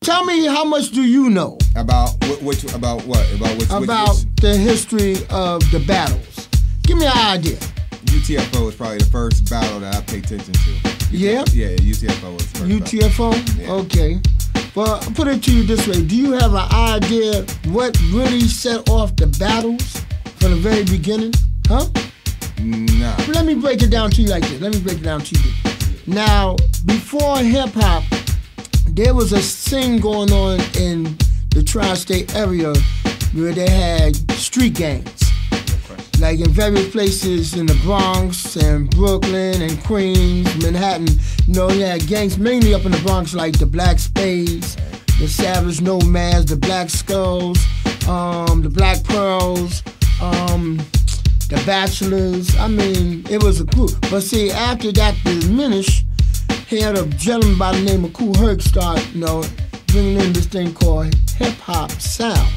Tell me, how much do you know About which? about the history of the battles? Give me an idea. UTFO was probably the first battle that I paid attention to. Yeah? Yeah, UTFO was the first UTFO? battle. Yeah. Okay. Well, I'll put it to you this way. Do you have an idea what really set off the battles from the very beginning? Huh? Nah. Let me break it down to you like this. Now, before hip-hop, there was a thing going on in the tri-state area where they had street gangs. Like in various places in the Bronx and Brooklyn and Queens, Manhattan. You know, you had gangs mainly up in the Bronx like the Black Spades, the Savage Nomads, the Black Skulls, the Black Pearls, the Bachelors. I mean, it was a group. But see, after that diminished, he had a gentleman by the name of Kool Herc start, bringing in this thing called hip-hop sound.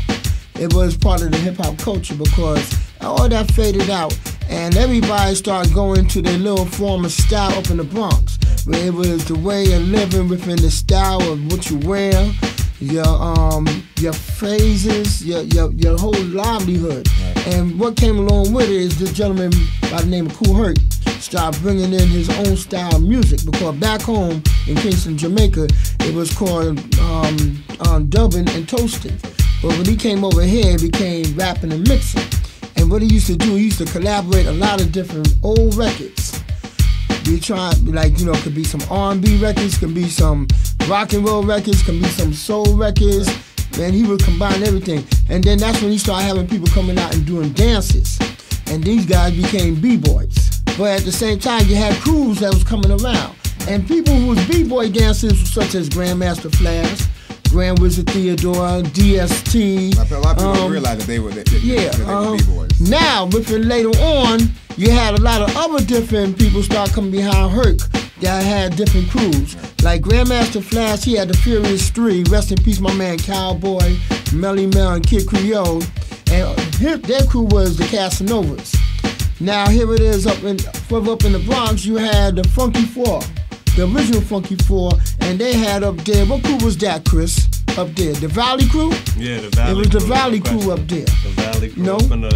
It was part of the hip-hop culture because all that faded out and everybody started going to their little form of style up in the Bronx, where it was the way of living within the style of what you wear, your phrases, your whole livelihood. And what came along with it is this gentleman by the name of Kool Herc started bringing in his own style of music, because back home in Kingston, Jamaica, it was called dubbing and toasting. But when he came over here, it became rapping and mixing. And what he used to do, he used to collaborate a lot of different old records. We tried, could be some R&B records, could be some rock and roll records, could be some soul records. Man, he would combine everything. And then that's when he started having people coming out and doing dances. And these guys became B-boys. But at the same time, you had crews that was coming around. And people who was B-boy dancers, such as Grandmaster Flash, Grand Wizard Theodore, DST. A lot of people don't realize that they were B-boys. Now, within later on, you had a lot of other different people start coming behind Herc that had different crews. Like Grandmaster Flash, he had the Furious Three. Rest in peace, my man Cowboy, Melly Mel, and Kid Creole. And their crew was the Casanovas. Now here it is further up in the Bronx, you had the Funky Four. The original Funky Four, and they had up there, what crew was that, Chris? Up there, the Valley Crew? Yeah, the Valley Crew. It was the Valley Crew up there. The Valley Crew up in the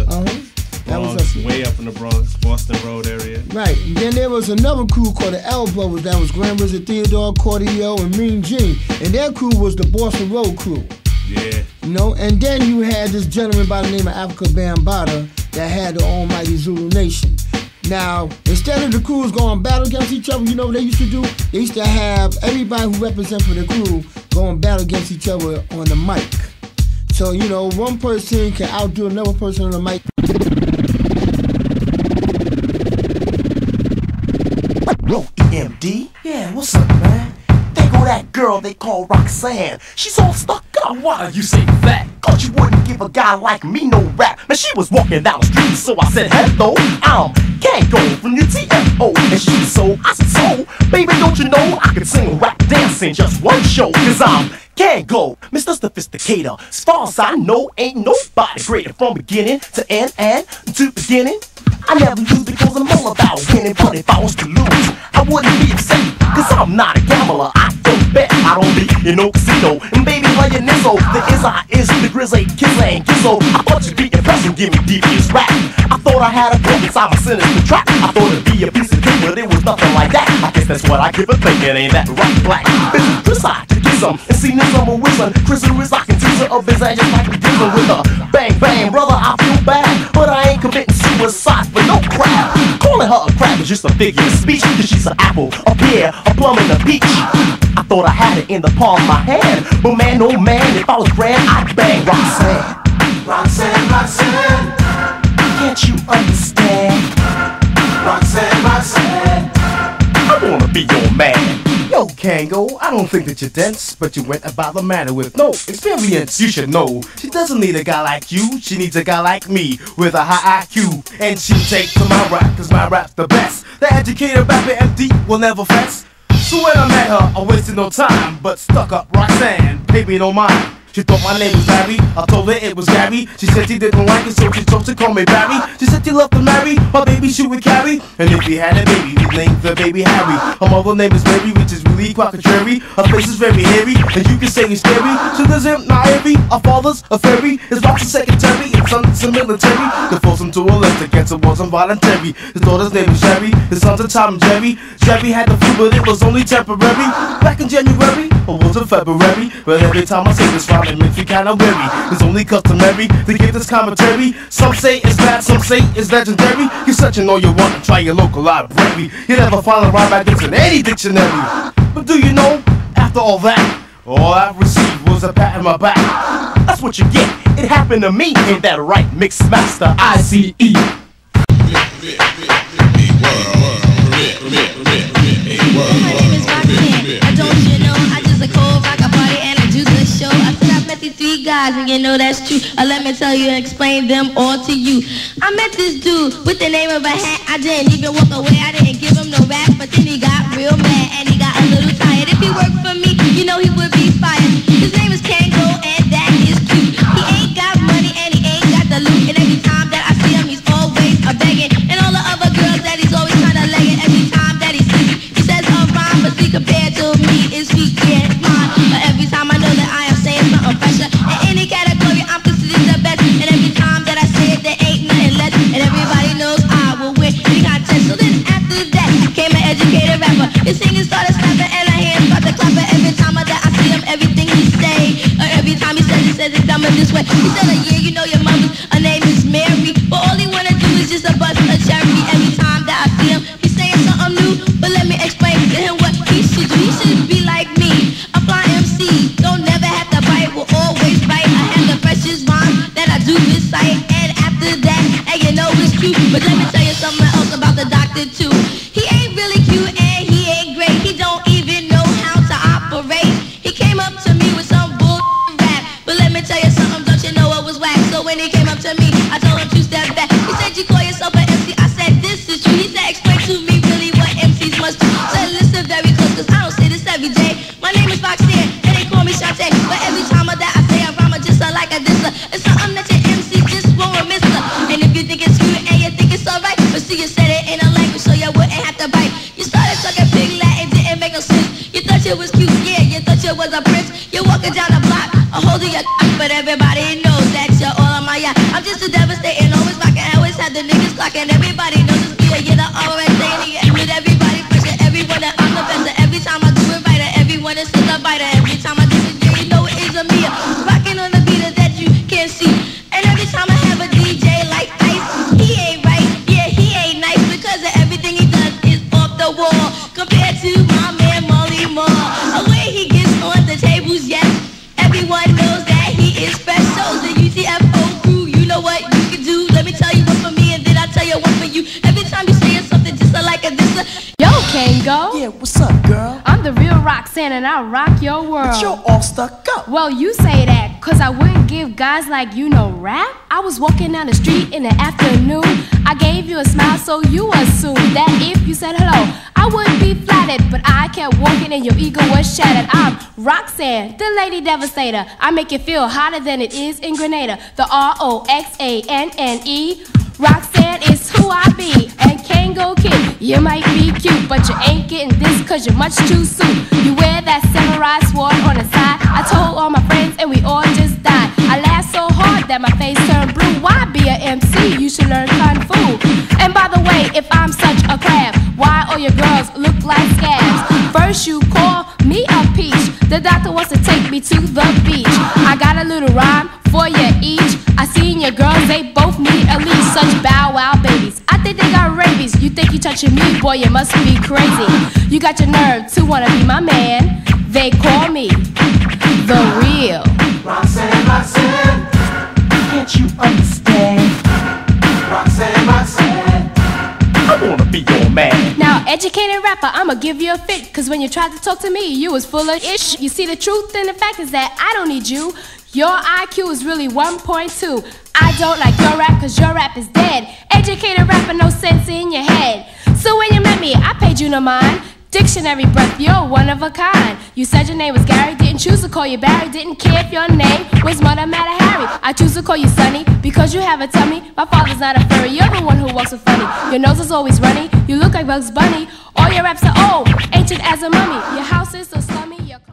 Bronx, way up in the Bronx, Boston Road area. Right, and then there was another crew called the L Brothers, that was Grand Wizard Theodore, Cordio, and Mean Gene, and their crew was the Boston Road Crew. Yeah. And then you had this gentleman by the name of Africa Bambaataa that had the almighty Zulu Nation. Now, instead of the crews going battle against each other, you know what they used to do? They used to have everybody who represent for the crew going battle against each other on the mic. So, one person can outdo another person on the mic. Yo, EMD? Yeah, what's up, man? There go that girl they call Roxanne. She's all stuck up. Why you say that? Cause you wouldn't give a guy like me no rap. Man, she was walking down the street, so I said, hello, can't go from your TFO. And she I said, so, baby, don't you know I can sing, rap, dance in just one show? Cause can't go, Mr. Sophisticator. As far as I know, ain't nobody greater from beginning to end and to beginning. I never lose because I'm all about winning, but if I was to lose, I wouldn't be upset, cause I'm not a gambler. I don't bet, I don't be in no casino. And baby, playing Nizzo, the is the Grizzly, Kiss and Gizzo. I thought you'd be impressed and give me devious rap. I thought I had a gun inside my sinister trap. I thought it'd be a piece of cake, but it was nothing like that. I guess that's what I give a thinking, ain't that right, black? Bitch, Chris, I to get some, and see this summer with some. Chris is I can tease her up his ass just like a dealer with a bang, bang, brother, I feel bad, but I ain't committing suicide for no crap. Calling her a crap is just a figure of speech, cause she's an apple, a pear, a plum, and a peach. I thought I had it in the palm of my hand, but man, oh man, if I was grand, I'd bang Roxanne. Roxanne, Roxanne, can't you understand? Roxanne, Roxanne, I wanna be your man. Yo, Kango, I don't think that you're dense, but you went about the matter with no experience. You should know, she doesn't need a guy like you, she needs a guy like me, with a high IQ. And she'll take to my rap, cause my rap's the best. The educated rapper MD will never fess. So when I met her, I wasted no time, but stuck up Roxanne, paid me no mind. She thought my name was Larry, I told her it was Gary. She said she didn't like it, so she chose to call me Barry. She said she loved to marry, my baby she would carry. And if he had a baby, we'd name the baby Harry. Her mother name is Mary, which is really quite contrary. Her face is very hairy, and you can say he's scary. She lives in Nairi, our father's a fairy. His wife's a secretary, his son's a military. They forced him to a list against it wasn't voluntary. His daughter's name is Sherry, his son's a Tom and Jerry. Sherry had the flu, but it was only temporary. Back in January, or was it February? But every time I say this rhyme, it makes me kinda weary. It's only customary to give this commentary. Some say it's bad, some say it's legendary. You searching all you want and try your local library. You never find a rhyme like this in any dictionary. But do you know, after all that, all I received was a pat on my back. That's what you get. It happened to me. Ain't that right, Mix Master ICE? Hey, my name is Roxanne. I don't you know I just a cold rock a party and I do the show. I said I met these three guys and you know that's true. Let me tell you and explain them all to you. I met this dude with the name of a hat. I didn't even walk away. I didn't give him no rap, but then he got real mad and he got a little tired. If he worked for me, you know he would be fired. His name is Kango and that is cute. He ain't got money and he ain't got the loot. And every time that I see him, he's always a begging. And all the other girls that he's always trying to leg it. Every time that he sees me, he says a rhyme, but see compared to me is weak and mine. But every time I know that I am saying something fresher. In any category, I'm considered the best. And every time that I say it, there ain't nothing less. And everybody knows I will win any contest. So then after that came an educated rapper. His singing started snapping and her hands started clapping. Every time that I see him, everything he say, every time he says it coming this way. He said, yeah, you know your mother, her name is Mary, but all he wanna do is just a bust a cherry. Every time that I see him, he's saying something new, but let me explain to him what he should do. He should be like me, a fly MC, don't never have to bite, will always bite. I have the freshest rhyme that I do recite, and after that, and you know it's true. But let me tell you something else about the doctor too. He ain't really cute and he ain't great. He don't even know how to operate. He came up to me with some bull rap, but let me tell you something, don't you know it was whack? So when he came up to me, I told him to step back. He said, you call yourself an MC? I said, this is true. He said, explain to me really what MCs must do. Said, listen very close, cause I don't say this every day. My name is Roxanne, and they call me Shantae. But every time that I say a rhyme, I just like a disser. It's something that your MC just won't miss. And if you think it's cute and you think it's alright, but see you said it in a language so you wouldn't have to bite. You started talking big Latin, didn't make no sense. You thought you was cute, yeah, you thought you was a prince. You're walking down the block, holding your but everybody knows that you're all on my yacht. I'm just a devastating, always rocking, always have the niggas clocking. Everybody knows it's me, you're the alright thing. And with everybody pressure, everyone that I'm the best. And every time I do it right, everyone is still a biter. Every time I do it, yeah, you know it is a me. Rocking on the beat that you can't see. And every time I have a DJ like Ice, he ain't right, yeah, he ain't nice, because of everything he does is off the wall. Compared to my man Molly Moore, the way he gets on the tables, yes, everyone knows that he is special. The UTFO crew, you know what you can do. Let me tell you one for me and then I'll tell you one for you. Every time you say something just like a this. Yo, Kango. Yeah, what's up, girl? I'm the real Roxanne and I rock your world. But you're all stuck up. Well, you say that, cause I wouldn't give guys like you no rap. I was walking down the street in the afternoon. I gave you a smile so you assumed that if you said hello, I would be flattered. But I kept walking and your ego was shattered. I'm Roxanne, the lady devastator. I make you feel hotter than it is in Grenada. The ROXANNE. Roxanne is who I be, and Kango Kid, you might be cute, but you ain't getting this cause you're much too soon. You wear that samurai sword on the side. I told all my friends and we all just died. I laughed so hard that my face turned blue. Why be a MC? You should learn Kung Fu. And by the way, if I'm such a crab, why all your girls look like scabs? First you call me a peach, the doctor wants to take me to the beach. I got a little rhyme for you each. I seen your girls, they both need at least such bow wow babies. I think they got rabies. You think you touching me, boy, you must be crazy. You got your nerve to wanna be my man. They call me the real Roxanne, Roxanne, Can't you understand? Roxanne, Roxanne, I wanna be your man. Now, educated rapper, I'ma give you a fit. Cause when you tried to talk to me, you was full of ish. You see, the truth and the fact is that I don't need you. Your IQ is really 1.2. I don't like your rap cause your rap is dead. Educated rapper, no sense in your head. So when you met me, I paid you no mind. Dictionary breath, you're one of a kind. You said your name was Gary, didn't choose to call you Barry. Didn't care if your name was Mother Matter Harry. I choose to call you Sonny because you have a tummy. My father's not a furry, you're the one who walks so funny. Your nose is always runny, you look like Bugs Bunny. All your raps are old, ancient as a mummy. Your house is so slummy.